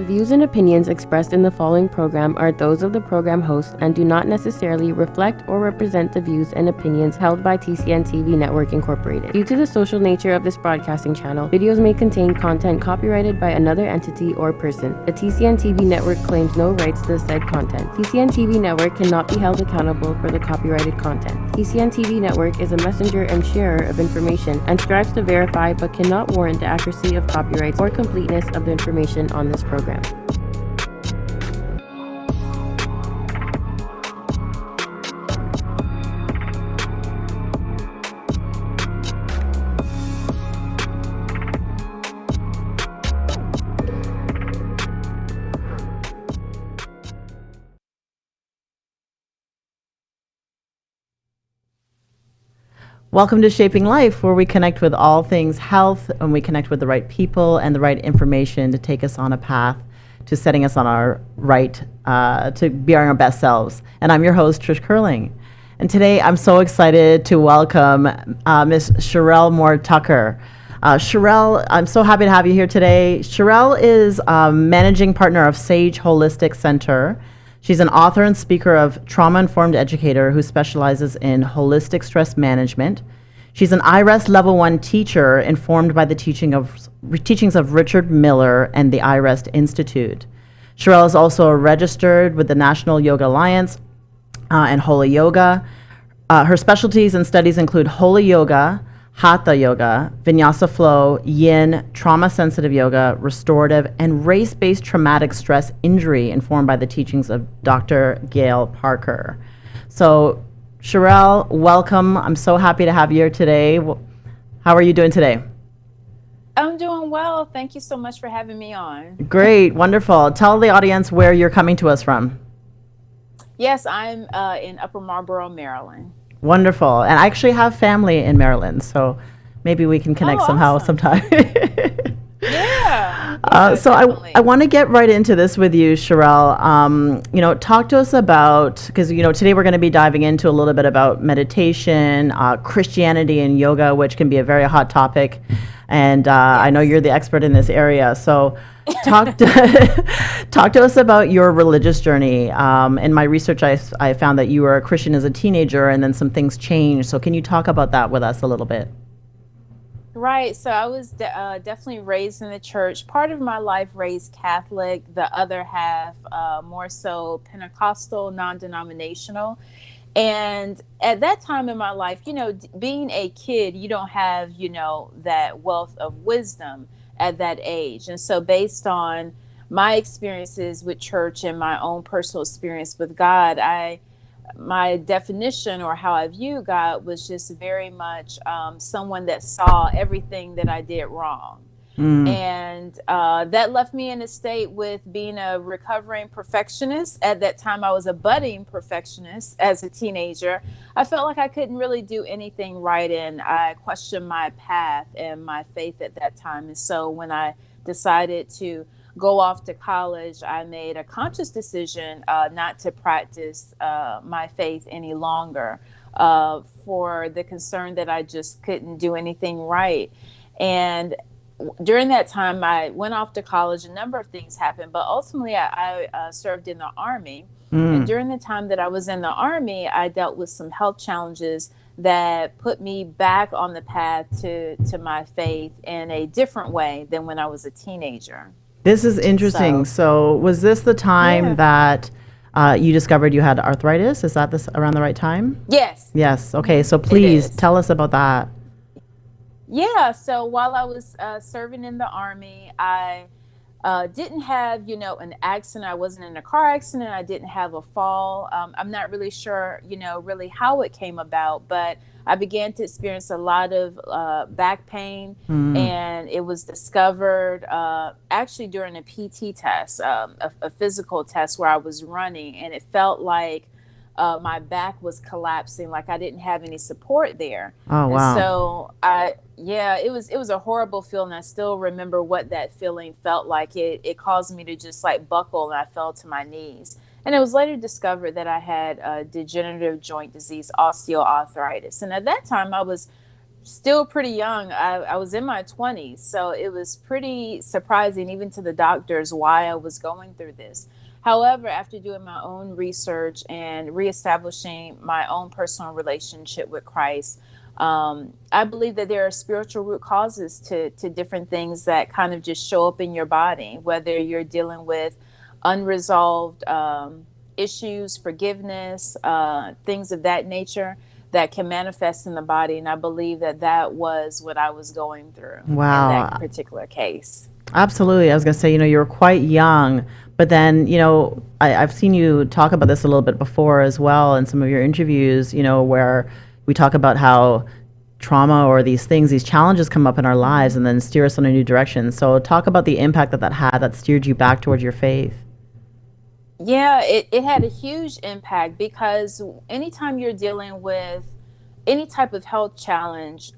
views and opinions expressed in the following program are those of the program host and do not necessarily reflect or represent the views and opinions held by TCN TV Network Incorporated. Due to the social nature of this broadcasting channel, videos may contain content copyrighted by another entity or person. The TCN TV Network claims no rights to the said content. TCN TV Network cannot be held accountable for the copyrighted content. TCN TV Network is a messenger and sharer of information and strives to verify but cannot warrant the accuracy of copyrights or completeness of the information on this program. Welcome to Shaping Life, where we connect with all things health and we connect with the right people and the right information to take us on a path to setting us on our right, to be our best selves. And I'm your host, Trish Curling. And today I'm so excited to welcome Miss Sherrell Moore-Tucker. Sherrell, I'm so happy to have you here today. Sherrell is managing partner of Sage Holistic Center. She's an author and speaker of trauma-informed educator who specializes in holistic stress management. She's an IREST Level 1 teacher informed by the teachings of Richard Miller and the IREST Institute. Sherrell is also registered with the National Yoga Alliance and Holy Yoga. Her specialties and studies include Holy Yoga, Hatha Yoga, Vinyasa Flow, Yin, trauma-sensitive yoga, restorative, and race-based traumatic stress injury informed by the teachings of Dr. Gail Parker. So, Sherrell, welcome. I'm so happy to have you here today. How are you doing today? I'm doing well. Thank you so much for having me on. Great, wonderful. Tell the audience where you're coming to us from. Yes, I'm in Upper Marlboro, Maryland. Wonderful. And I actually have family in Maryland, so maybe we can connect sometime. So I want to get right into this with you, Sherrell. Talk to us about, because, today we're going to be diving into a little bit about meditation, Christianity and yoga, which can be a very hot topic. And yes. I know you're the expert in this area. So talk to us about your religious journey. In my research, I found that you were a Christian as a teenager and then some things changed. So can you talk about that with us a little bit? Right. So I was definitely raised in the church. Part of my life raised Catholic, the other half more so Pentecostal, non-denominational. And at that time in my life, being a kid, you don't have, that wealth of wisdom at that age. And so based on my experiences with church and my own personal experience with God, my definition or how I view God was just very much someone that saw everything that I did wrong. And that left me in a state with being a recovering perfectionist. At that time, I was a budding perfectionist as a teenager. I felt like I couldn't really do anything right, and I questioned my path and my faith at that time. And so when I decided to go off to college, I made a conscious decision not to practice my faith any longer for the concern that I just couldn't do anything right. And during that time, I went off to college. A number of things happened, but ultimately I served in the Army. And during the time that I was in the Army, I dealt with some health challenges that put me back on the path to my faith in a different way than when I was a teenager. This is interesting. So was this the time that you discovered you had arthritis? Is that around the right time? Yes. Yes. Okay. So please tell us about that. Yeah. So while I was serving in the Army, I didn't have, an accident. I wasn't in a car accident. I didn't have a fall. I'm not really sure, really how it came about, but I began to experience a lot of back pain, and it was discovered actually during a PT test, a physical test where I was running, and it felt like my back was collapsing, like I didn't have any support there. Oh, wow. And so it was a horrible feeling. I still remember what that feeling felt like. It caused me to just like buckle, and I fell to my knees. And it was later discovered that I had degenerative joint disease, osteoarthritis. And at that time I was still pretty young. I was in my 20s, so it was pretty surprising even to the doctors why I was going through this. However, after doing my own research and reestablishing my own personal relationship with Christ, I believe that there are spiritual root causes to different things that kind of just show up in your body, whether you're dealing with unresolved issues, forgiveness, things of that nature that can manifest in the body. And I believe that that was what I was going through in Wow. that particular case. Absolutely. I was going to say, you were quite young, but then, I've seen you talk about this a little bit before as well in some of your interviews, where we talk about how trauma or these things, these challenges come up in our lives and then steer us in a new direction. So talk about the impact that had that steered you back towards your faith. Yeah, it had a huge impact because anytime you're dealing with any type of health challenge,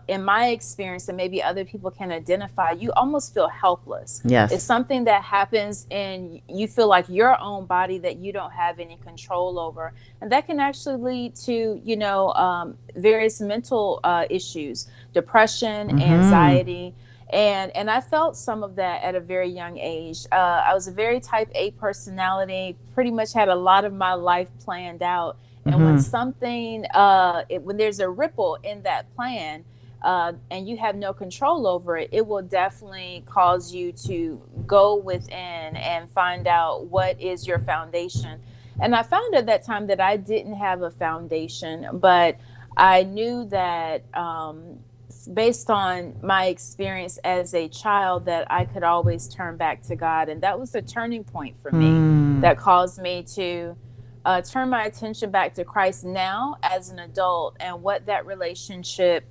in my experience, and maybe other people can identify, you almost feel helpless. Yes. It's something that happens and you feel like your own body that you don't have any control over. And that can actually lead to, various mental issues, depression, anxiety. And I felt some of that at a very young age. I was a very type A personality, pretty much had a lot of my life planned out. And when something, when there's a ripple in that plan and you have no control over it, it will definitely cause you to go within and find out what is your foundation. And I found at that time that I didn't have a foundation, but I knew that based on my experience as a child that I could always turn back to God. And that was a turning point for me that caused me to turn my attention back to Christ now as an adult and what that relationship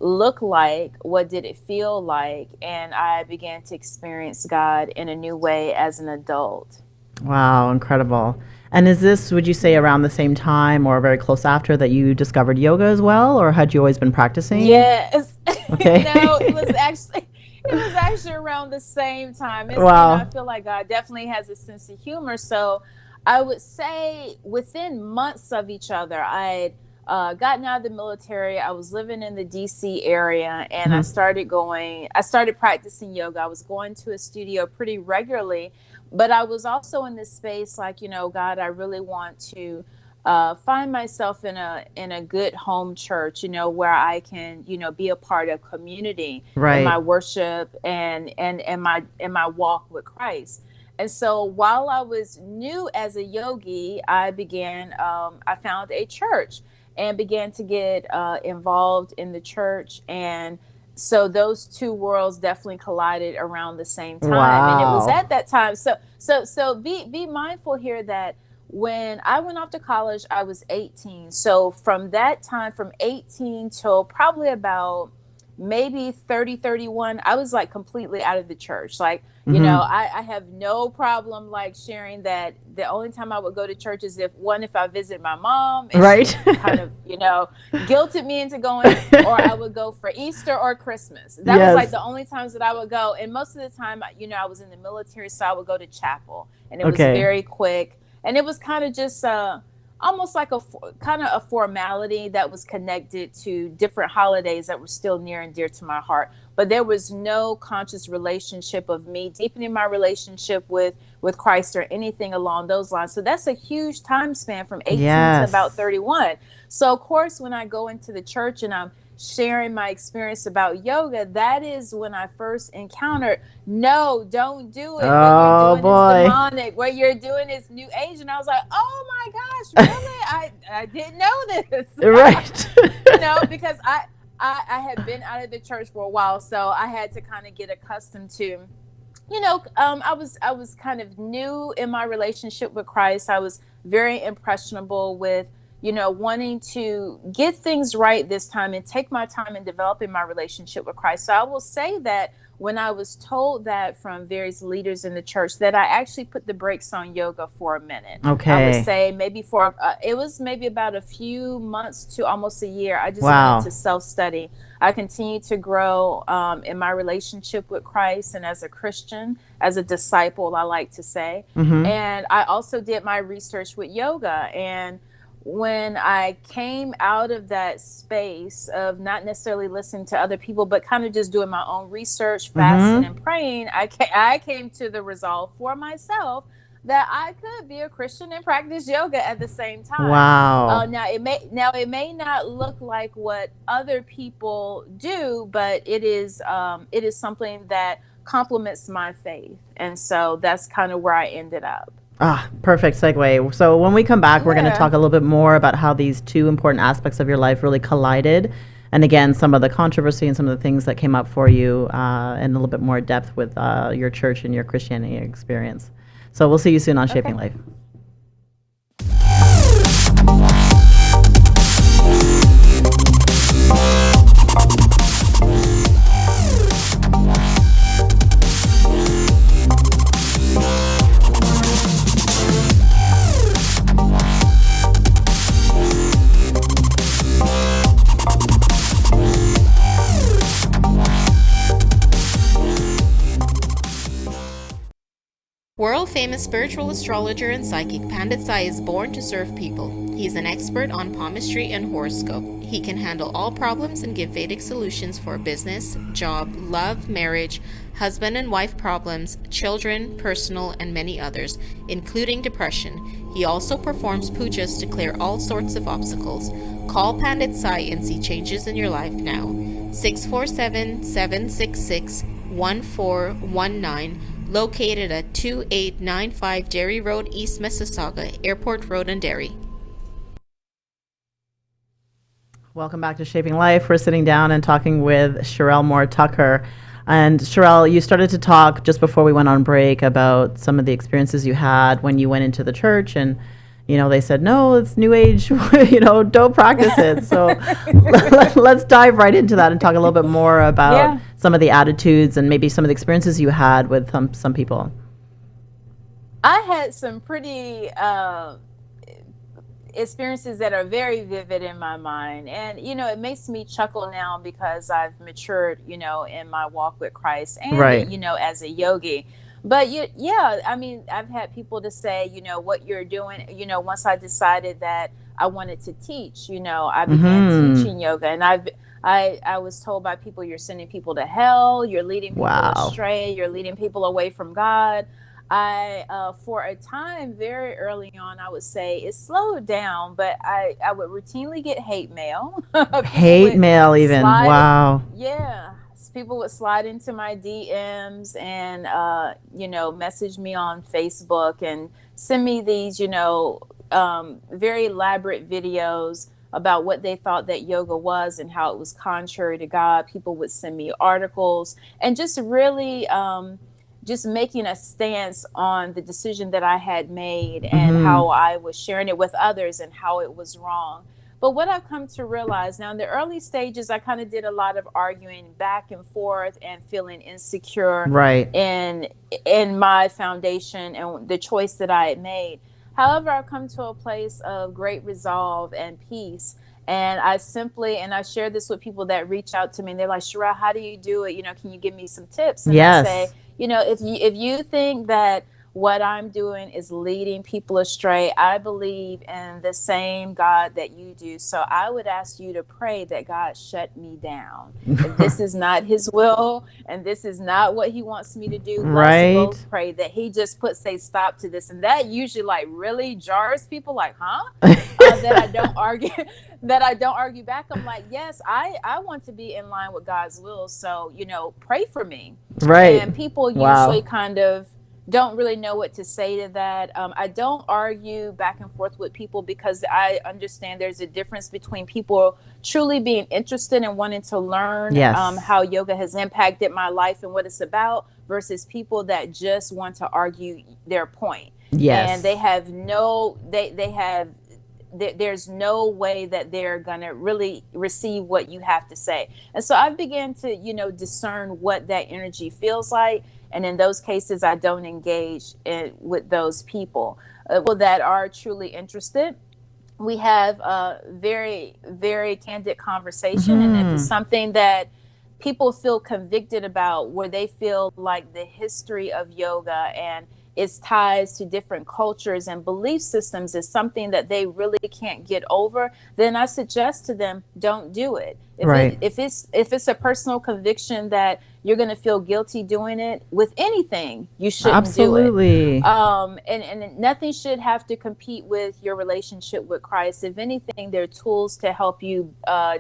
looked like, what did it feel like, and I began to experience God in a new way as an adult. Wow, incredible. And is this, would you say, around the same time or very close after that you discovered yoga as well, or had you always been practicing? Yes. Okay. No, it was actually around the same time. Wow. I feel like God definitely has a sense of humor. So I would say within months of each other, I had gotten out of the military. I was living in the DC area and I started practicing yoga. I was going to a studio pretty regularly, but I was also in this space like, God, I really want to find myself in a good home church, where I can, be a part of community in my worship and my walk with Christ. And so while I was new as a yogi, I found a church and began to get involved in the church. And so those two worlds definitely collided around the same time. Wow. And it was at that time. So be mindful here that when I went off to college, I was 18. So from that time, from 18 till probably about maybe 30, 31, I was like completely out of the church. Like, I have no problem like sharing that the only time I would go to church is if I visit my mom and she kind of, guilted me into going, or I would go for Easter or Christmas. That was like the only times that I would go. And most of the time, I was in the military, so I would go to chapel and it was very quick. And it was kind of just almost like a formality that was connected to different holidays that were still near and dear to my heart. But there was no conscious relationship of me deepening my relationship with Christ or anything along those lines. So that's a huge time span from 18 to about 31. So of course, when I go into the church and I'm sharing my experience about yoga, that is when I first encountered, no, don't do it. Oh, what you're doing is demonic. What you're doing is new age. And I was like, oh my gosh, really? I didn't know this. Right. Because I had been out of the church for a while. So I had to kind of get accustomed to, I was kind of new in my relationship with Christ. I was very impressionable with, wanting to get things right this time and take my time in developing my relationship with Christ. So I will say that when I was told that from various leaders in the church, that I actually put the brakes on yoga for a minute. Okay. I would say maybe it was maybe about a few months to almost a year. I just wanted to self-study. I continued to grow in my relationship with Christ and as a Christian, as a disciple, I like to say. And I also did my research with yoga. And when I came out of that space of not necessarily listening to other people, but kind of just doing my own research, fasting and praying, I came to the resolve for myself that I could be a Christian and practice yoga at the same time. Wow. Now it may not look like what other people do, but it is something that complements my faith, and so that's kind of where I ended up. Ah, perfect segue. So when we come back, we're going to Yeah. talk a little bit more about how these two important aspects of your life really collided. And again, some of the controversy and some of the things that came up for you in a little bit more depth with your church and your Christianity experience. So we'll see you soon on Shaping Okay. Life. World-famous spiritual astrologer and psychic Pandit Sai is born to serve people. He's an expert on palmistry and horoscope. He can handle all problems and give Vedic solutions for business, job, love, marriage, husband and wife problems, children, personal, and many others, including depression. He also performs pujas to clear all sorts of obstacles. Call Pandit Sai and see changes in your life now. 647-766-1419. Located at 2895 Derry Road, East Mississauga, Airport Road and Derry. Welcome back to Shaping Life. We're sitting down and talking with Sherrell Moore-Tucker. And Sherrell, you started to talk just before we went on break about some of the experiences you had when you went into the church, and they said, no, it's New Age, don't practice it. So let's dive right into that and talk a little bit more about Yeah. some of the attitudes and maybe some of the experiences you had with some people. I had some pretty experiences that are very vivid in my mind, and it makes me chuckle now because I've matured, in my walk with Christ, and Right. as a yogi. But yeah, I mean, I've had people to say, what you're doing. Once I decided that I wanted to teach, I began teaching yoga, and I was told by people, you're sending people to hell, you're leading people Wow. astray, you're leading people away from God. For a time, very early on, I would say it slowed down, but I would routinely get hate mail. People Hate would mail even. slide, Wow. yeah, people would slide into my DMs and, message me on Facebook and send me these, very elaborate videos about what they thought that yoga was and how it was contrary to God. People would send me articles and just really, just making a stance on the decision that I had made and how I was sharing it with others and how it was wrong. But what I've come to realize now, in the early stages, I kind of did a lot of arguing back and forth and feeling insecure Right. in my foundation and the choice that I had made. However, I've come to a place of great resolve and peace. And I share this with people that reach out to me, and they're like, Sherrell, how do you do it? Can you give me some tips? And I say, Yes. if you think that what I'm doing is leading people astray, I believe in the same God that you do. So I would ask you to pray that God shut me down. If this is not his will and this is not what he wants me to do, let's Right. both pray that he just say stop to this. And that usually really jars people, like, huh? That I don't argue that I don't argue back. I'm like, yes, I want to be in line with God's will. So, pray for me. Right. And people Wow. usually kind of don't really know what to say to that. I don't argue back and forth with people because I understand there's a difference between people truly being interested and wanting to learn Yes. how yoga has impacted my life and what it's about versus people that just want to argue their point. Yes. And they have there's no way that they're going to really receive what you have to say. And so I began to, discern what that energy feels like. And in those cases, I don't engage with those people. People that are truly interested, we have a very, very candid conversation. And if it's something that people feel convicted about, where they feel like the history of yoga and its ties to different cultures and belief systems is something that they really can't get over, then I suggest to them, don't do it. Right. If it's a personal conviction that you're going to feel guilty doing it with anything, you shouldn't do it. Absolutely. And nothing should have to compete with your relationship with Christ. If anything, they're tools to help you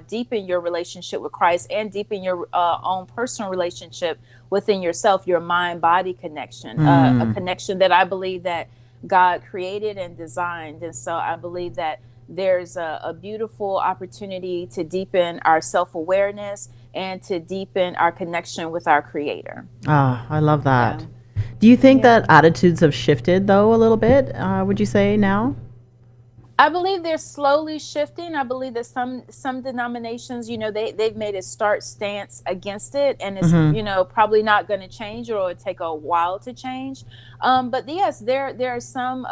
deepen your relationship with Christ and deepen your own personal relationship within yourself, your mind-body connection, a connection that I believe that God created and designed. And so I believe that there's a beautiful opportunity to deepen our self-awareness and to deepen our connection with our Creator. Ah, I love Yeah. that. Do you think Yeah. that attitudes have shifted though a little bit? Would you say now? I believe they're slowly shifting. I believe that some denominations, they've made a start stance against it, and it's probably not going to change, or it'll take a while to change. But yes, there are some.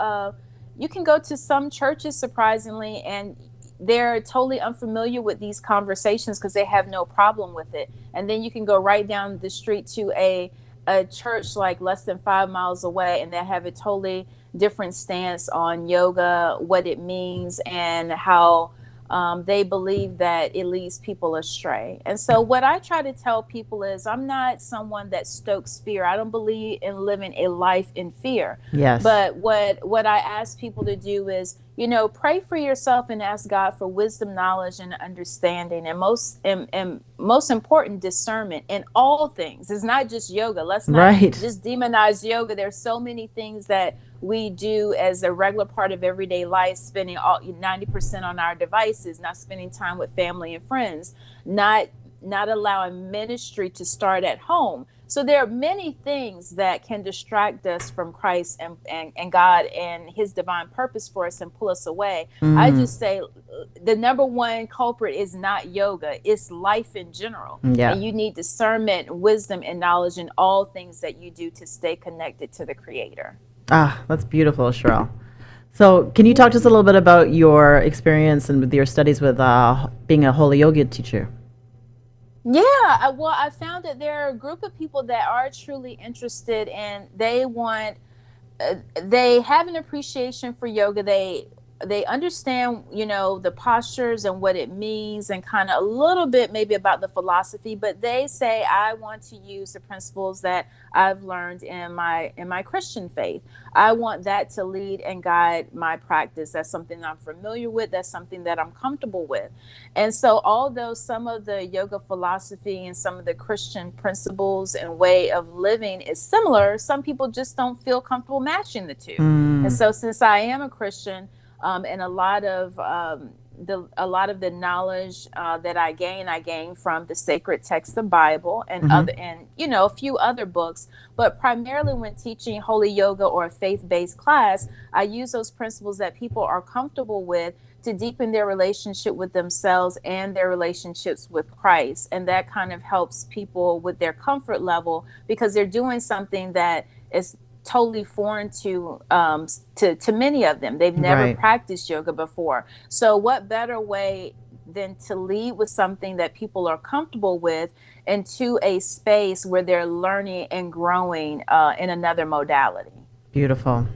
You can go to some churches, surprisingly, and they're totally unfamiliar with these conversations because they have no problem with it. And then you can go right down the street to a church like less than 5 miles away, and they have a totally different stance on yoga, what it means, and how they believe that it leads people astray. And so what I try to tell people is, I'm not someone that stokes fear. I don't believe in living a life in fear. Yes. But what I ask people to do is, pray for yourself and ask God for wisdom, knowledge, and understanding, and most important, discernment in all things. It's not just yoga. Let's not Right. just demonize yoga. There's so many things that we do as a regular part of everyday life, spending 90% on our devices, not spending time with family and friends, not allowing ministry to start at home. So there are many things that can distract us from Christ and God and his divine purpose for us and pull us away. I just say the number one culprit is not yoga, it's life in general. Yeah. And you need discernment, wisdom, and knowledge in all things that you do to stay connected to the Creator. Ah, that's beautiful, Sherrell. So, can you talk to us a little bit about your experience and with your studies with being a holy yoga teacher? Yeah, well, I found that there are a group of people that are truly interested, and they have an appreciation for yoga. They understand, the postures and what it means, and kind of a little bit maybe about the philosophy, but they say, I want to use the principles that I've learned in my Christian faith. I want that to lead and guide my practice. That's something I'm familiar with. That's something that I'm comfortable with. And so although some of the yoga philosophy and some of the Christian principles and way of living is similar, some people just don't feel comfortable matching the two. And so since I am a Christian, and a lot of the knowledge that I gain from the sacred text, the Bible, and a few other books. But primarily when teaching holy yoga or a faith-based class, I use those principles that people are comfortable with to deepen their relationship with themselves and their relationships with Christ. And that kind of helps people with their comfort level, because they're doing something that is totally foreign to many of them. They've never Right. practiced yoga before. So what better way than to lead with something that people are comfortable with into a space where they're learning and growing in another modality. Beautiful.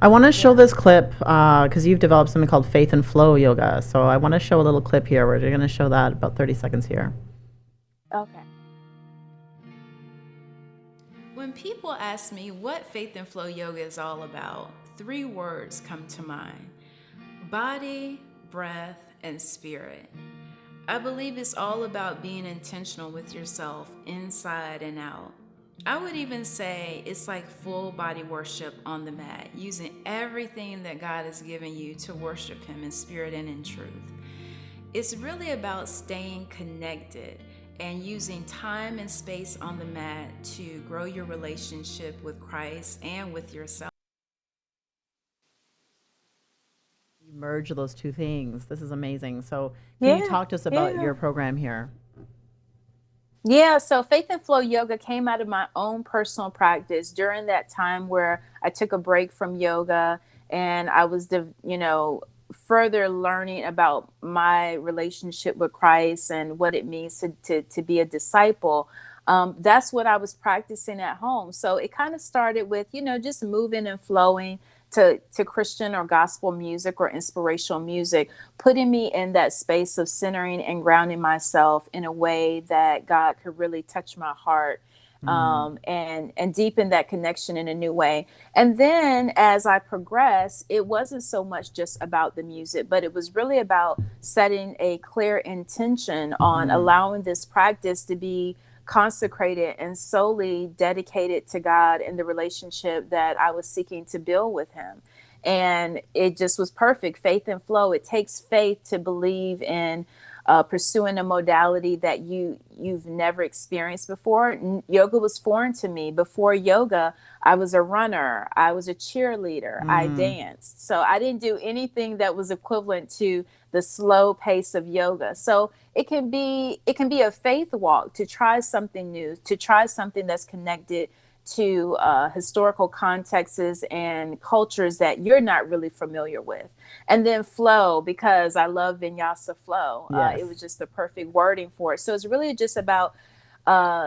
I want to show this clip because you've developed something called Faith and Flow Yoga. So I want to show a little clip here. We're going to show that about 30 seconds here. Okay. When people ask me what Faith and Flow Yoga is all about, 3 words come to mind: body, breath, and spirit. I believe it's all about being intentional with yourself, inside and out. I would even say it's like full body worship on the mat, using everything that God has given you to worship Him in spirit and in truth. It's really about staying connected and using time and space on the mat to grow your relationship with Christ and with yourself. You merge those two things. This is amazing. So can you talk to us about your program here? Yeah, so Faith and Flow Yoga came out of my own personal practice during that time where I took a break from yoga, and I was, further learning about my relationship with Christ and what it means to be a disciple. That's what I was practicing at home. So it kind of started with, just moving and flowing to Christian or gospel music or inspirational music, putting me in that space of centering and grounding myself in a way that God could really touch my heart, and deepen that connection in a new way. And then as I progressed, it wasn't so much just about the music, but it was really about setting a clear intention on allowing this practice to be consecrated and solely dedicated to God and the relationship that I was seeking to build with Him. And it just was perfect. Faith and flow. It takes faith to believe in pursuing a modality that you've never experienced before. Yoga was foreign to me. Before yoga, I was a runner, I was a cheerleader, I danced. So I didn't do anything that was equivalent to the slow pace of yoga. So it can be a faith walk to try something new, to try something that's connected to historical contexts and cultures that you're not really familiar with. And then flow, because I love vinyasa flow. Yes. It was just the perfect wording for it. So it's really just about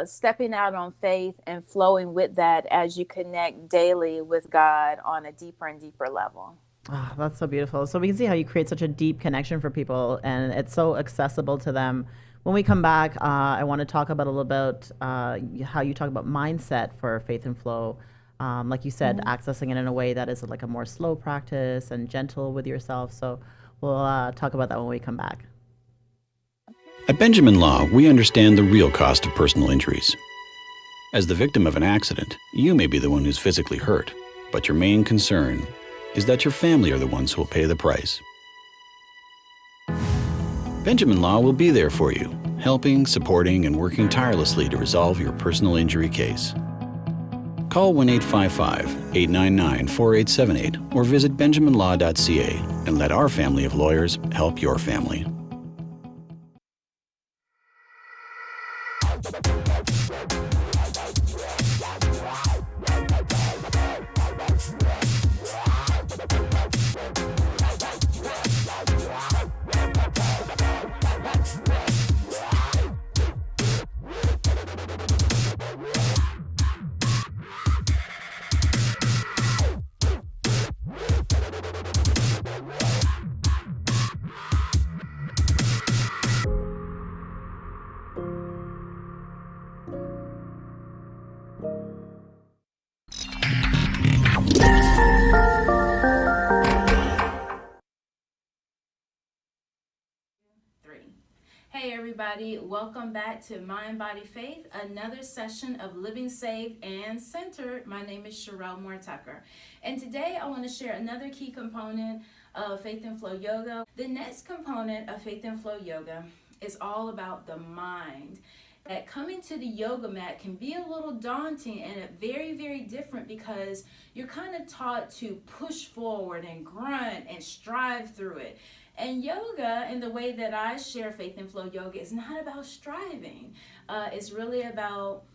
stepping out on faith and flowing with that as you connect daily with God on a deeper and deeper level. Oh, that's so beautiful. So we can see how you create such a deep connection for people, and it's so accessible to them. When we come back, I want to talk about a little bit how you talk about mindset for faith and flow. Like you said, accessing it in a way that is like a more slow practice and gentle with yourself. So we'll talk about that when we come back. At Benjamin Law, we understand the real cost of personal injuries. As the victim of an accident, you may be the one who's physically hurt, but your main concern is that your family are the ones who will pay the price. Benjamin Law will be there for you, helping, supporting, and working tirelessly to resolve your personal injury case. Call 1-855-899-4878 or visit benjaminlaw.ca and let our family of lawyers help your family. Hey everybody, welcome back to MindBody Faith, another session of Living Saved and Centered. My name is Sherrell Moore-Tucker, and today I want to share another key component of Faith and Flow Yoga. The next component of Faith and Flow Yoga is all about the mind. That coming to the yoga mat can be a little daunting and very, very different because you're kind of taught to push forward and grunt and strive through it. And yoga, in the way that I share Faith and Flow Yoga, is not about striving. It's really about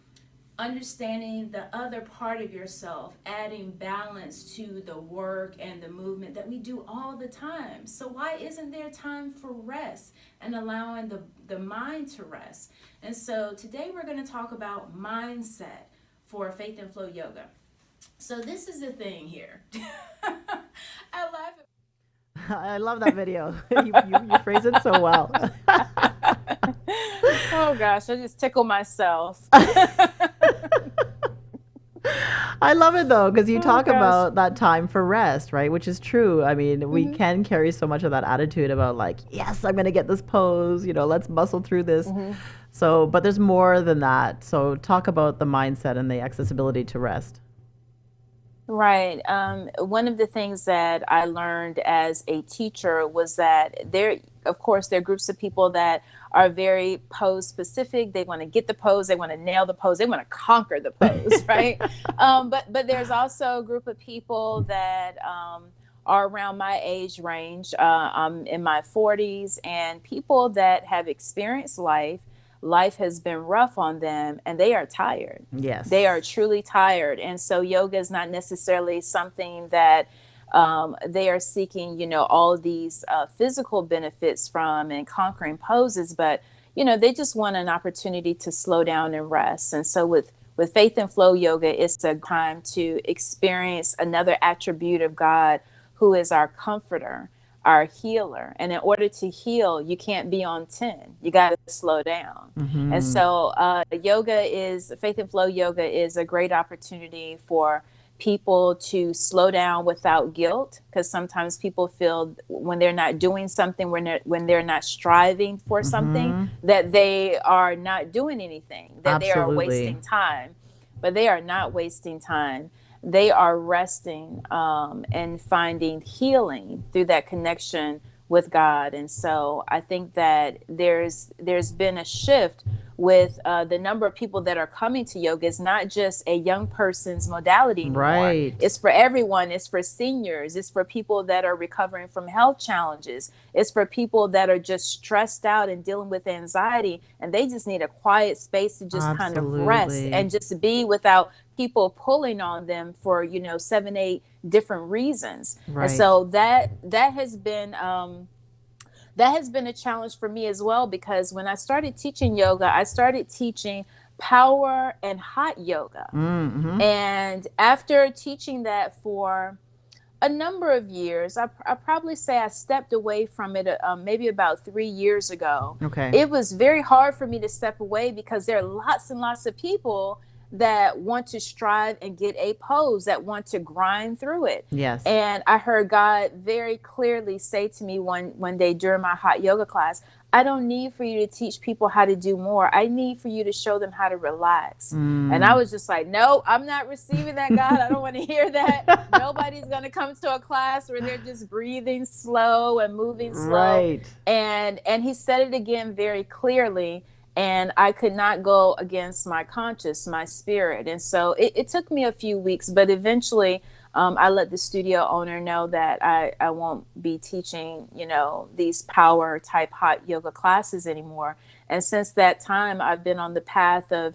understanding the other part of yourself, adding balance to the work and the movement that we do all the time. So why isn't there time for rest and allowing the mind to rest? And so today we're going to talk about mindset for Faith and Flow Yoga. So this is the thing here. I laugh at I love that video. You phrase it so well. Oh gosh, I just tickle myself. I love it though, because you talk gosh. about that time for rest, right? Which is true. I mean, we can carry so much of that attitude about like, yes, I'm going to get this pose, let's muscle through this. So, but there's more than that. So talk about the mindset and the accessibility to rest. Right. One of the things that I learned as a teacher was that of course, there are groups of people that are very pose specific. They want to get the pose. They want to nail the pose. They want to conquer the pose, right? But there's also a group of people that are around my age range. I'm in my 40s, and people that have experienced life has been rough on them, and they are tired. Yes. They are truly tired. And so yoga is not necessarily something that they are seeking, all of these physical benefits from and conquering poses, but they just want an opportunity to slow down and rest. And so with Faith and Flow Yoga, it's a time to experience another attribute of God, who is our comforter, our healer. And in order to heal, you can't be on 10. You got to slow down. And so Faith and Flow Yoga is a great opportunity for people to slow down without guilt, because sometimes people feel when they're not doing something, when they're not striving for something, that they are not doing anything, that they are wasting time. But they are not wasting time. They are resting and finding healing through that connection with God. And so I think that there's been a shift with the number of people that are coming to yoga. It's not just a young person's modality anymore. Right. It's for everyone. It's for seniors. It's for people that are recovering from health challenges. It's for people that are just stressed out and dealing with anxiety, and they just need a quiet space to just kind of rest and just be without people pulling on them for 7-8 different reasons. Right. And so that has been a challenge for me as well, because when I started teaching yoga, I started teaching power and hot yoga. And after teaching that for a number of years, I probably say I stepped away from it maybe about 3 years ago. Okay. It was very hard for me to step away, because there are lots and lots of people that want to strive and get a pose, that want to grind through it. Yes. And I heard God very clearly say to me one day during my hot yoga class, I don't need for you to teach people how to do more. I need for you to show them how to relax. And I was just like, no, I'm not receiving that, God. I don't want to hear that. Nobody's going to come to a class where they're just breathing slow and moving slow. Right. And he said it again very clearly. And I could not go against my conscience, my spirit. And so it took me a few weeks, but eventually I let the studio owner know that I won't be teaching, these power type hot yoga classes anymore. And since that time, I've been on the path of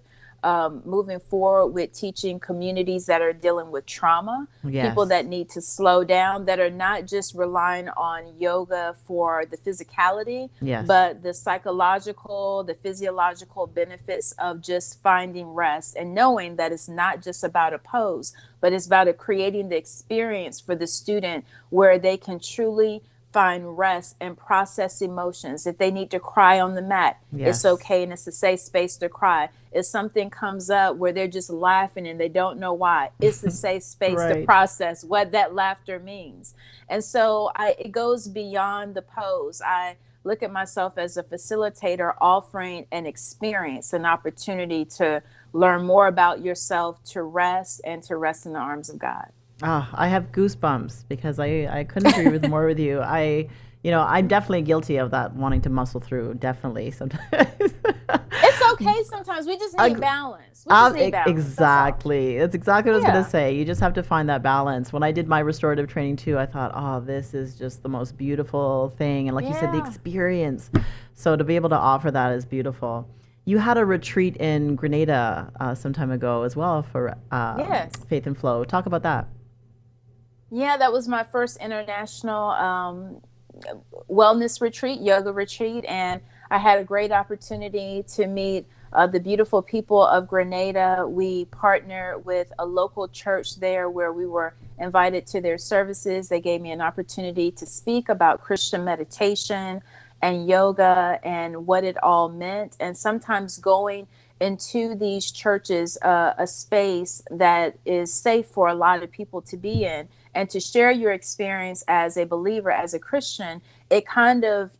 moving forward with teaching communities that are dealing with trauma, people that need to slow down, that are not just relying on yoga for the physicality, but the psychological, the physiological benefits of just finding rest and knowing that it's not just about a pose, but it's about creating the experience for the student where they can truly find rest and process emotions. If they need to cry on the mat, it's okay, and it's a safe space to cry. If something comes up where they're just laughing and they don't know why, it's a safe space to process what that laughter means. And so it goes beyond the pose. I look at myself as a facilitator offering an experience, an opportunity to learn more about yourself, to rest, and to rest in the arms of God. Oh, I have goosebumps because I couldn't agree with more with you. I'm definitely guilty of that, wanting to muscle through. Definitely sometimes. It's okay sometimes. We just need balance. We just need balance. Exactly. That's exactly what I was going to say. You just have to find that balance. When I did my restorative training too, I thought, oh, this is just the most beautiful thing. And like you said, the experience. So to be able to offer that is beautiful. You had a retreat in Grenada some time ago as well for Faith and Flow. Talk about that. Yeah, that was my first international wellness retreat, yoga retreat, and I had a great opportunity to meet the beautiful people of Grenada. We partnered with a local church there where we were invited to their services. They gave me an opportunity to speak about Christian meditation and yoga and what it all meant. And sometimes going into these churches, a space that is safe for a lot of people to be in, and to share your experience as a believer, as a Christian, it kind of,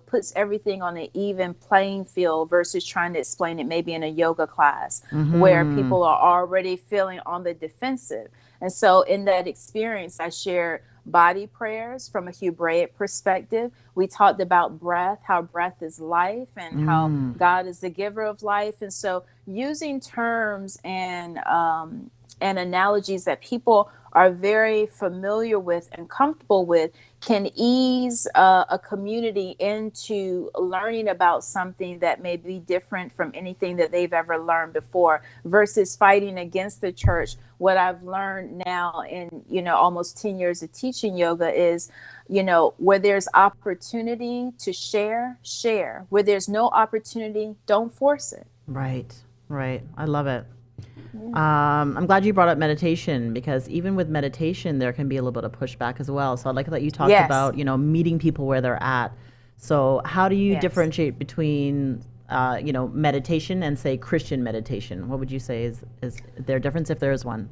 puts everything on an even playing field versus trying to explain it maybe in a yoga class where people are already feeling on the defensive. And so in that experience, I shared body prayers from a Hebraic perspective. We talked about breath, how breath is life, and how God is the giver of life. And so using terms and analogies that people are very familiar with and comfortable with can ease a community into learning about something that may be different from anything that they've ever learned before, versus fighting against the church. What I've learned now in, almost 10 years of teaching yoga is, where there's opportunity to share, share. Where there's no opportunity, don't force it. Right. I love it. I'm glad you brought up meditation, because even with meditation, there can be a little bit of pushback as well. So I like that you talked about, meeting people where they're at. So how do you differentiate between, meditation and, say, Christian meditation? What would you say is there a difference, if there is one?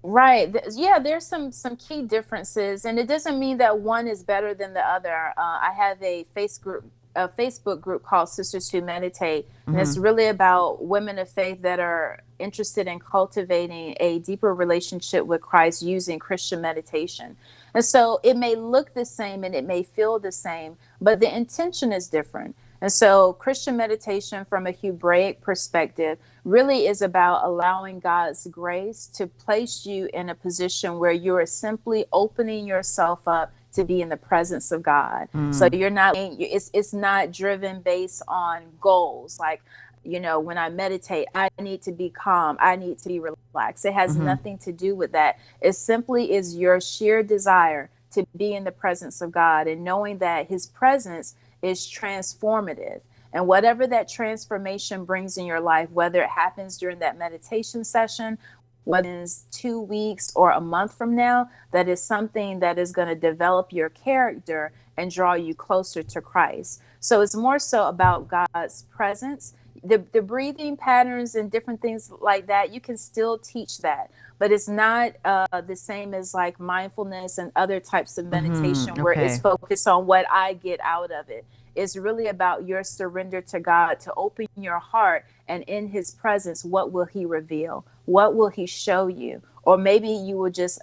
Right. Yeah, there's some key differences, and it doesn't mean that one is better than the other. I have a Facebook group called Sisters Who Meditate, and it's really about women of faith that are interested in cultivating a deeper relationship with Christ using Christian meditation. And so it may look the same and it may feel the same, but the intention is different. And so Christian meditation, from a Hebraic perspective, really is about allowing God's grace to place you in a position where you are simply opening yourself up to be in the presence of God. So you're not, it's not driven based on goals. Like, when I meditate, I need to be calm, I need to be relaxed. It has nothing to do with that. It simply is your sheer desire to be in the presence of God, and knowing that his presence is transformative. And whatever that transformation brings in your life, whether it happens during that meditation session, whether it's 2 weeks or a month from now, that is something that is going to develop your character and draw you closer to Christ. So it's more so about God's presence. The breathing patterns and different things like that, you can still teach that, but it's not the same as like mindfulness and other types of meditation where it's focused on what I get out of it. It's really about your surrender to God, to open your heart, and in his presence, what will he reveal? What will he show you? Or maybe you will just,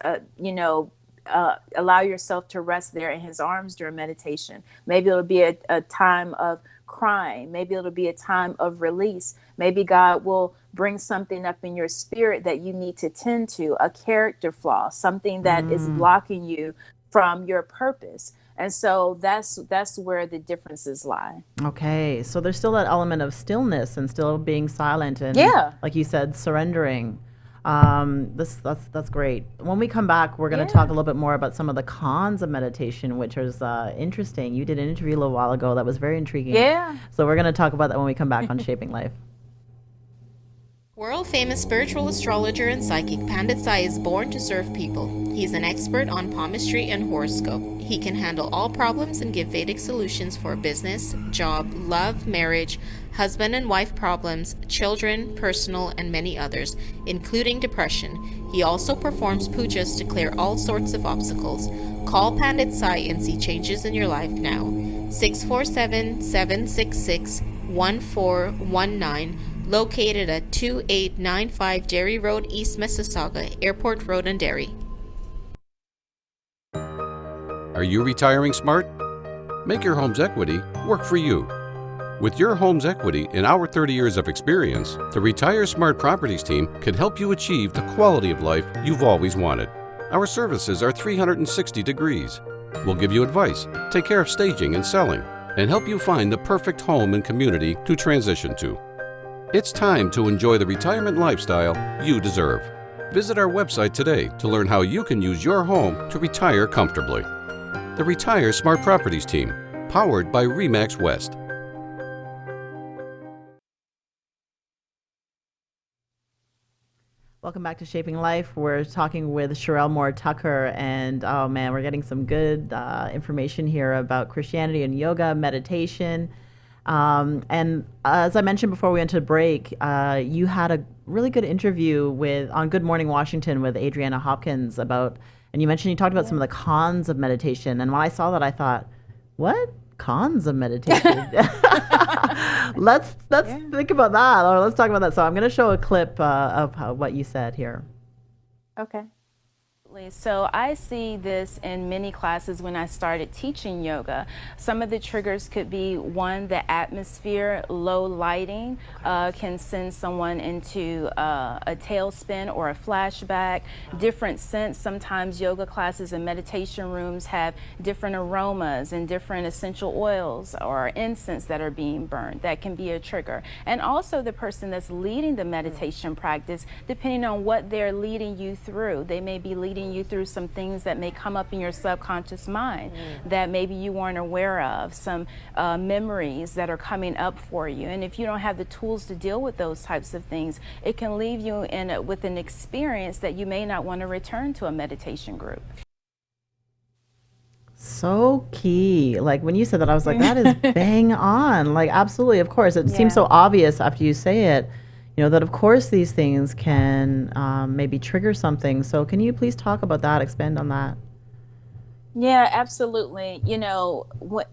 allow yourself to rest there in his arms during meditation. Maybe it'll be a time of crying. Maybe it'll be a time of release. Maybe God will bring something up in your spirit that you need to tend to, a character flaw, something that is blocking you from your purpose. And so that's where the differences lie. Okay. So there's still that element of stillness and still being silent and, like you said, surrendering. That's great. When we come back, we're going to talk a little bit more about some of the cons of meditation, which is interesting. You did an interview a little while ago that was very intriguing. Yeah. So we're going to talk about that when we come back on Shaping Life. World-famous spiritual astrologer and psychic Pandit Sai is born to serve people. He's an expert on palmistry and horoscope. He can handle all problems and give Vedic solutions for business, job, love, marriage, husband and wife problems, children, personal, and many others, including depression. He also performs pujas to clear all sorts of obstacles. Call Pandit Sai and see changes in your life now. 647-766-1419. Located at 2895 Derry Road, East Mississauga, Airport Road and Derry. Are you retiring smart? Make your home's equity work for you. With your home's equity and our 30 years of experience, the Retire Smart Properties team can help you achieve the quality of life you've always wanted. Our services are 360 degrees. We'll give you advice, take care of staging and selling, and help you find the perfect home and community to transition to. It's time to enjoy the retirement lifestyle you deserve. Visit our website today to learn how you can use your home to retire comfortably. The Retire Smart Properties team, powered by RE/MAX West. Welcome back to Shaping Life. We're talking with Sherrell Moore-Tucker, and oh man, we're getting some good information here about Christianity and yoga, meditation. And as I mentioned before we went to break, you had a really good interview on Good Morning Washington with Adriana Hopkins and you mentioned you talked about some of the cons of meditation. And when I saw that, I thought, what? Cons of meditation? Let's think about that, or let's talk about that. So I'm going to show a clip of what you said here. Okay. So I see this in many classes when I started teaching yoga. Some of the triggers could be, one, the atmosphere. Low lighting can send someone into a tailspin or a flashback. Different scents. Sometimes yoga classes and meditation rooms have different aromas and different essential oils or incense that are being burned. That can be a trigger. And also the person that's leading the meditation practice, depending on what they're leading you through. They may be leading you through some things that may come up in your subconscious mind that maybe you weren't aware of, some memories that are coming up for you. And if you don't have the tools to deal with those types of things, it can leave you with an experience that you may not want to return to a meditation group. So key. Like when you said that, I was like, that is bang on. Like, absolutely. Of course, it seems so obvious after you say it, that of course these things can maybe trigger something. So can you please talk about that, expand on that? Yeah, absolutely.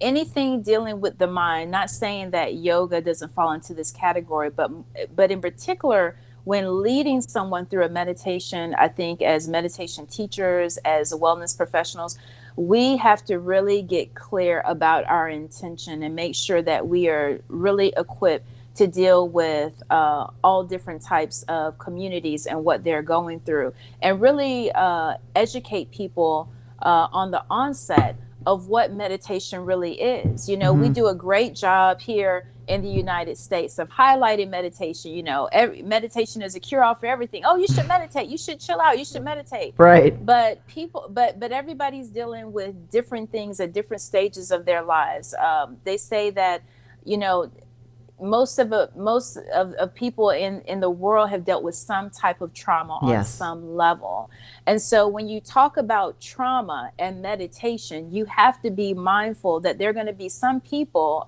Anything dealing with the mind, not saying that yoga doesn't fall into this category, but in particular, when leading someone through a meditation, I think as meditation teachers, as wellness professionals, we have to really get clear about our intention and make sure that we are really equipped to deal with all different types of communities and what they're going through, and really educate people on the onset of what meditation really is. We do a great job here in the United States of highlighting meditation. Meditation is a cure-all for everything. Oh, you should meditate. You should chill out. You should meditate. Right. But everybody's dealing with different things at different stages of their lives. They say that, most of people in the world have dealt with some type of trauma on some level. And so when you talk about trauma and meditation, you have to be mindful that there are going to be some people,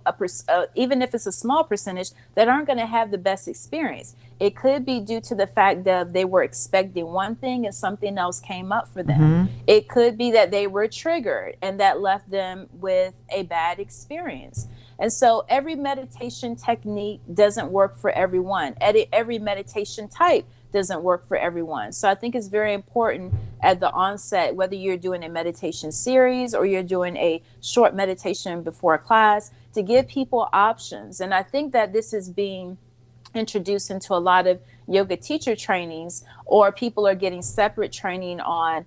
even if it's a small percentage, that aren't going to have the best experience. It could be due to the fact that they were expecting one thing and something else came up for them. It could be that they were triggered and that left them with a bad experience. And so every meditation technique doesn't work for everyone. Every meditation type doesn't work for everyone. So I think it's very important at the onset, whether you're doing a meditation series or you're doing a short meditation before a class, to give people options. And I think that this is being introduced into a lot of yoga teacher trainings, or people are getting separate training on,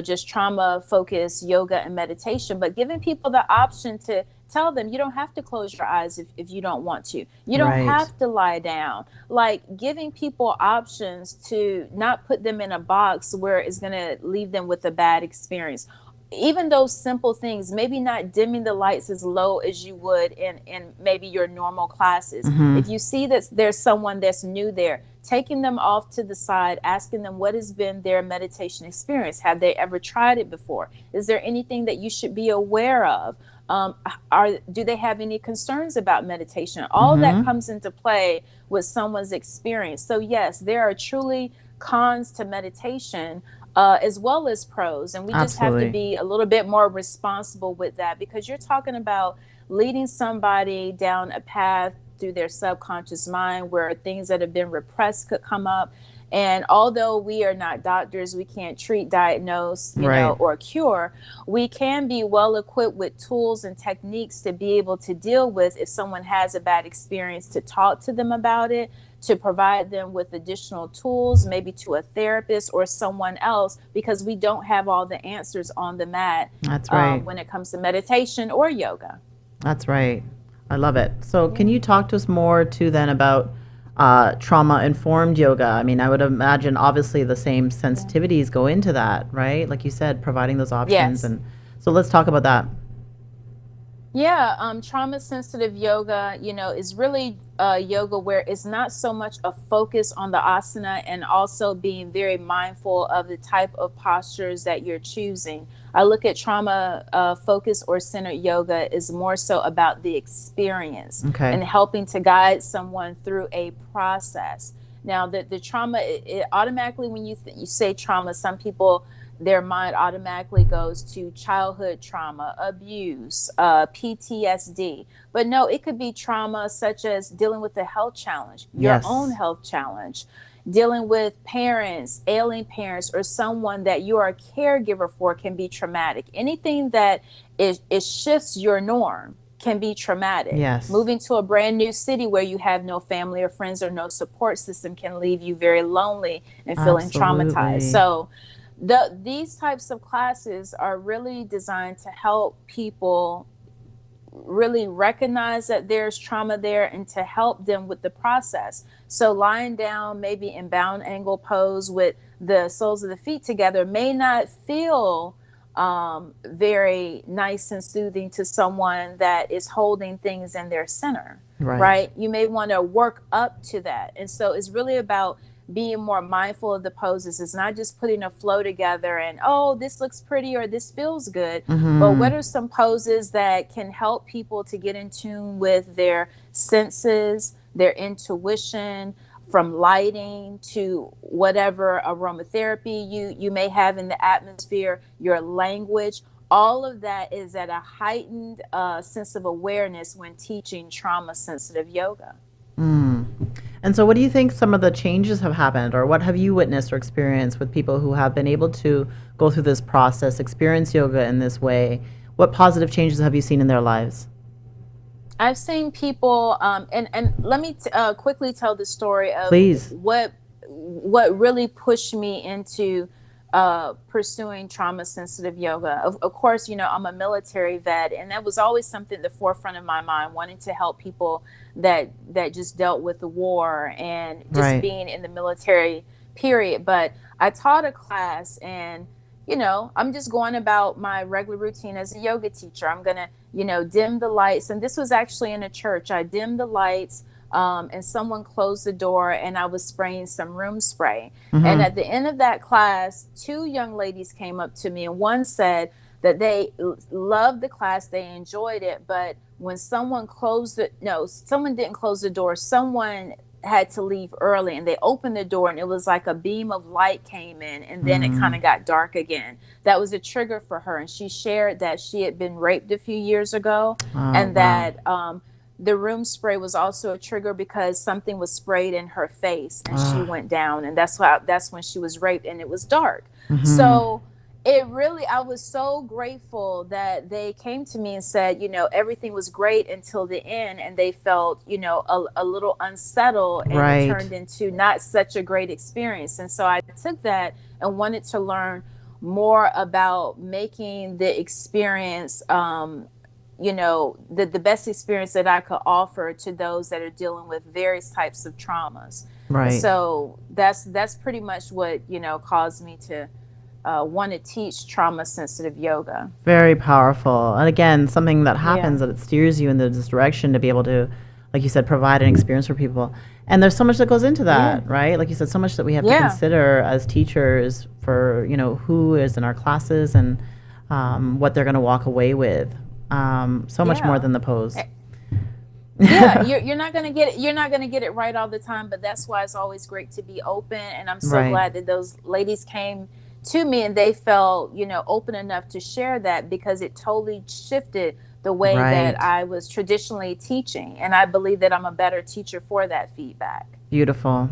just trauma focused yoga and meditation, but giving people the option to tell them you don't have to close your eyes if you don't want to. You don't have to lie down. Like giving people options to not put them in a box where it's going to leave them with a bad experience. Even those simple things, maybe not dimming the lights as low as you would in maybe your normal classes. If you see that there's someone that's new there, taking them off to the side, asking them what has been their meditation experience. Have they ever tried it before? Is there anything that you should be aware of? Do they have any concerns about meditation? All that comes into play with someone's experience. So yes, there are truly cons to meditation, as well as pros. And we just have to be a little bit more responsible with that, because you're talking about leading somebody down a path through their subconscious mind where things that have been repressed could come up. And although we are not doctors, we can't treat, diagnose, or cure, we can be well equipped with tools and techniques to be able to deal with if someone has a bad experience, to talk to them about it, to provide them with additional tools, maybe to a therapist or someone else, because we don't have all the answers on the mat. That's right. When it comes to meditation or yoga. That's right. I love it. So can you talk to us more too then about trauma-informed yoga? I mean, I would imagine obviously the same sensitivities go into that, right? Like you said, providing those options. And so let's talk about that. Yeah, trauma-sensitive yoga, is really yoga where it's not so much a focus on the asana, and also being very mindful of the type of postures that you're choosing. I look at trauma focused or centered yoga is more so about the experience and helping to guide someone through a process. Now, the trauma, it automatically, when you say trauma, some people, their mind automatically goes to childhood trauma, abuse, PTSD. But no, it could be trauma such as dealing with a health challenge, your own health challenge. dealing with parents, ailing parents, or someone that you are a caregiver for can be traumatic. Anything that it shifts your norm can be traumatic. Yes. Moving to a brand new city where you have no family or friends or no support system can leave you very lonely and feeling traumatized. Absolutely. So these types of classes are really designed to help people really recognize that there's trauma there and to help them with the process. So lying down, maybe in bound angle pose with the soles of the feet together may not feel very nice and soothing to someone that is holding things in their center, right? You may want to work up to that. And so it's really about being more mindful of the poses. It's not just putting a flow together and, oh, this looks pretty or this feels good. But what are some poses that can help people to get in tune with their senses, their intuition, from lighting to whatever aromatherapy you may have in the atmosphere, your language? All of that is at a heightened sense of awareness when teaching trauma-sensitive yoga. And so what do you think some of the changes have happened, or what have you witnessed or experienced with people who have been able to go through this process, experience yoga in this way? What positive changes have you seen in their lives? I've seen people, and let me quickly tell the story of Please. what really pushed me into pursuing trauma-sensitive yoga. Of course, I'm a military vet, and that was always something at the forefront of my mind, wanting to help people that just dealt with the war and just being in the military, period. But I taught a class, and I'm just going about my regular routine as a yoga teacher. I'm gonna, dim the lights, and this was actually in a church. I dimmed the lights. And someone closed the door, and I was spraying some room spray. And at the end of that class, 2 young ladies came up to me, and one said that they loved the class, they enjoyed it, but when someone someone didn't close the door, someone had to leave early, and they opened the door, and it was like a beam of light came in, and then it kind of got dark again. That was a trigger for her, and she shared that she had been raped a few years ago, and that the room spray was also a trigger because something was sprayed in her face, and she went down, and that's when she was raped, and it was dark. So I was so grateful that they came to me and said, everything was great until the end, and they felt, a little unsettled, and it turned into not such a great experience. And so I took that and wanted to learn more about making the experience the best experience that I could offer to those that are dealing with various types of traumas. So that's pretty much what caused me to want to teach trauma-sensitive yoga. Very powerful. And again, something that happens that it steers you in this direction to be able to, like you said, provide an experience for people. And there's so much that goes into that, right? Like you said, so much that we have to consider as teachers for who is in our classes and what they're going to walk away with. So much more than the pose. You're not going to get it. You're not going to get it right all the time, but that's why it's always great to be open. And I'm so glad that those ladies came to me and they felt, open enough to share that, because it totally shifted the way that I was traditionally teaching. And I believe that I'm a better teacher for that feedback. Beautiful.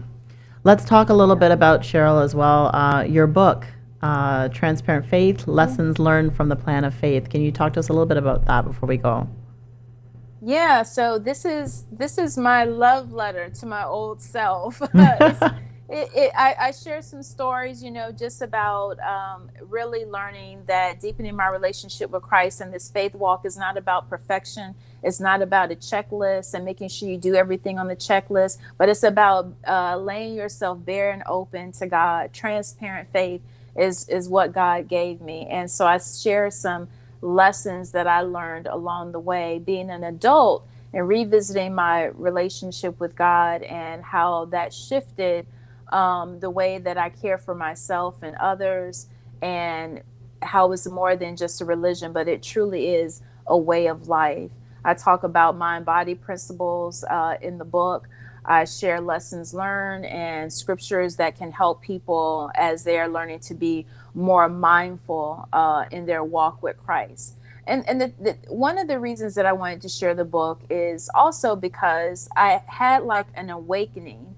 Let's talk a little bit about, Sherrell, as well, your book. Transparent Faith, Lessons Learned from the Plan of Faith. Can you talk to us a little bit about that before we go? Yeah, so this is my love letter to my old self. I share some stories, just about really learning that deepening my relationship with Christ and this faith walk is not about perfection. It's not about a checklist and making sure you do everything on the checklist, but it's about laying yourself bare and open to God. Transparent faith is what God gave me. And so I share some lessons that I learned along the way, being an adult and revisiting my relationship with God and how that shifted the way that I care for myself and others, and how it's more than just a religion, but it truly is a way of life. I talk about mind-body principles in the book. I share lessons learned and scriptures that can help people as they are learning to be more mindful in their walk with Christ. And one of the reasons that I wanted to share the book is also because I had like an awakening,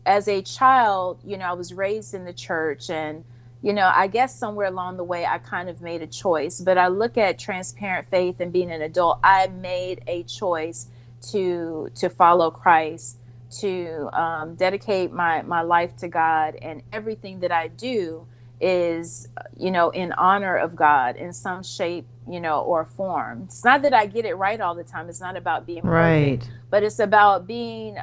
as a child, I was raised in the church, and I guess somewhere along the way I kind of made a choice. But I look at Transparent Faith and being an adult, I made a choice to follow Christ, to dedicate my life to God, and everything that I do is in honor of God in some shape or form. It's not that I get it right all the time. It's not about being Right. perfect, but it's about being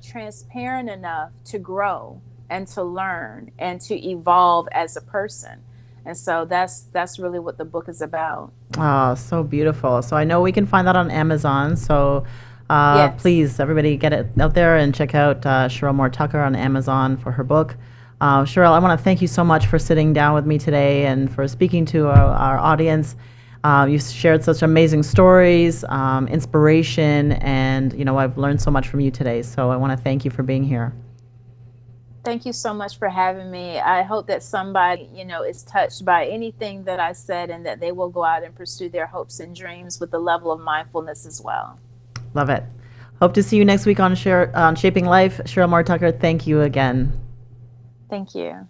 transparent enough to grow and to learn and to evolve as a person. And so that's really what the book is about. Oh, so beautiful. So I know we can find that on Amazon. So Yes. please, everybody get it out there and check out Sherrell Moore-Tucker on Amazon for her book. Sherrell, I want to thank you so much for sitting down with me today and for speaking to our audience. You've shared such amazing stories, inspiration, and I've learned so much from you today. So I want to thank you for being here. Thank you so much for having me. I hope that somebody, is touched by anything that I said, and that they will go out and pursue their hopes and dreams with a level of mindfulness as well. Love it. Hope to see you next week on Shaping Life. Sherrell Moore-Tucker, thank you again. Thank you.